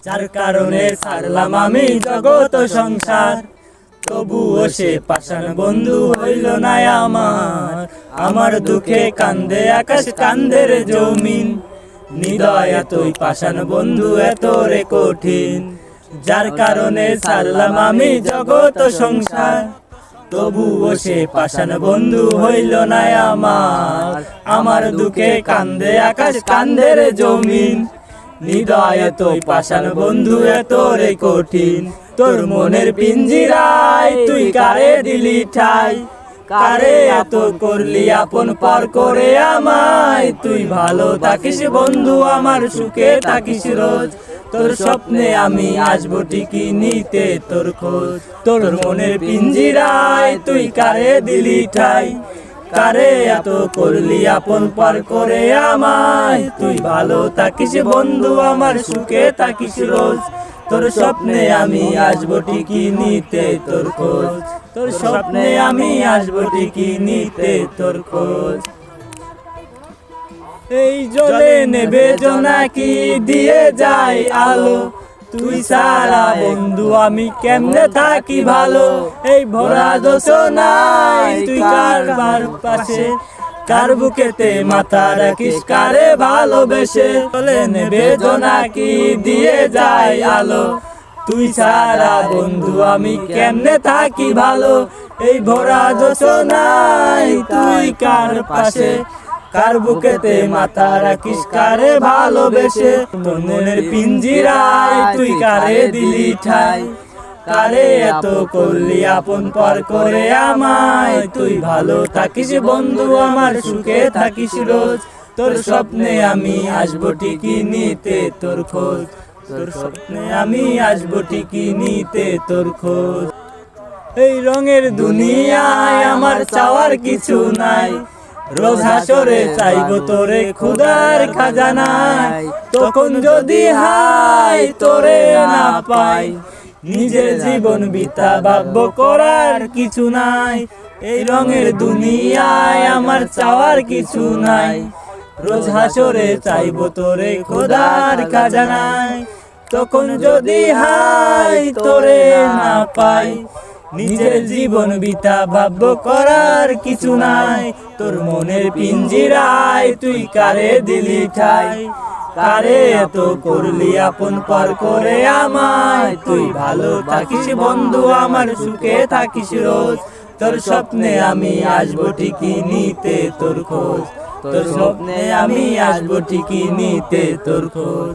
যার কারণে ছাড়লাম আমি জগৎ সংসার, তবুও সে পাষাণ বন্ধু হইল না আমার। আমার দুঃখে কান্দে আকাশ কান্দে রে জমিন, হৃদয় এতই পাষাণ বন্ধু এত রে কঠিন। যার কারণে ছাড়লাম আমি জগৎ সংসার, তবুও সে পাষাণ বন্ধু হইল না আমার। আমার দুঃখে কান্দে আকাশ কান্দে রে জমিন, হৃদয় এতই পাষাণ বন্ধু এত রে কঠিন। তোর মনের পিঞ্জিরায় তুই কারে দিলি ঠাই, কারে এত করলি আপন পর করে আমায়। তুই ভালো থাকিস বন্ধু আমার সুখে থাকিস রোজ, তোর স্বপ্নে আমি আসবো ঠিকই নিতে তোর খোঁজ। তোর মনের পিঞ্জিরায় তুই কারে দিলি ঠাই, কারে এত করলি আপন পর করে আমায়। তুই ভালো থাকিস বন্ধু আমার সুখে থাকিস রোজ, তোর স্বপ্নে আমি আসবো ঠিকই নিতে তোর খোঁজ। তোর স্বপ্নে আমি আসবো ঠিকই নিতে তোর খোঁজ। এই জলে নেবে জোনাকি দিয়ে যায় আলো, তুই সারা বন্ধু আমি কেমনে থাকি ভালো। এই ভরা জোছনায় তুই কারবার পাশে, কার বুকেতে মাথা রাখিস কারে ভালোবেসে। চলে নেবে জোনাকি দিয়ে যায় আলো, তুই সারা বন্ধু আমি কেমনে থাকি ভালো। এই ভরা জোছনায় তুই কার পাশে, কার বুকেতে মাথা রাখিস কারে ভালোবেসে। তোর মনের পিঞ্জিরায় তুই কারে দিলি ঠাই, কারে এত করলি আপন পর করে আমায়। তুই ভালো থাকিস বন্ধু আমার সুখে থাকিস রোজ, তোর স্বপ্নে আমি আসবো ঠিকই নিতে তোর খোঁজ। তোর স্বপ্নে আমি আসবো ঠিকই নিতে তোর খোঁজ। এই রঙের দুনিয়ায় আমার চাওয়ার কিছু নাই, রোজ হাসরে চাইবো তোরে খুদার খাজানায়। তখন যদি হাই তোরে না পাই, নিজের জীবন বিতা ভাববো করার কিছু নাই। এই রঙের দুনিয়ায় আমার চাওয়ার কিছু নাই, রোজ হাসরে চাইবো তোরে খোদার খাজানায়। তখন যদি হাই তোরে না পাই, নিজের জীবন বিতা ভাববো করার কিছু নাই। তোর মনের পিঞ্জিরায় তুই কারে দিলি ঠাই, কারে এত করলি আপন পর করে আমায়। তুই ভালো থাকিস বন্ধু আমার সুখে থাকিস রোজ, তোর স্বপ্নে আমি আসবো ঠিকই নিতে তোর খোঁজ। তোর স্বপ্নে আমি আসবো ঠিকই নিতে তোর খোঁজ।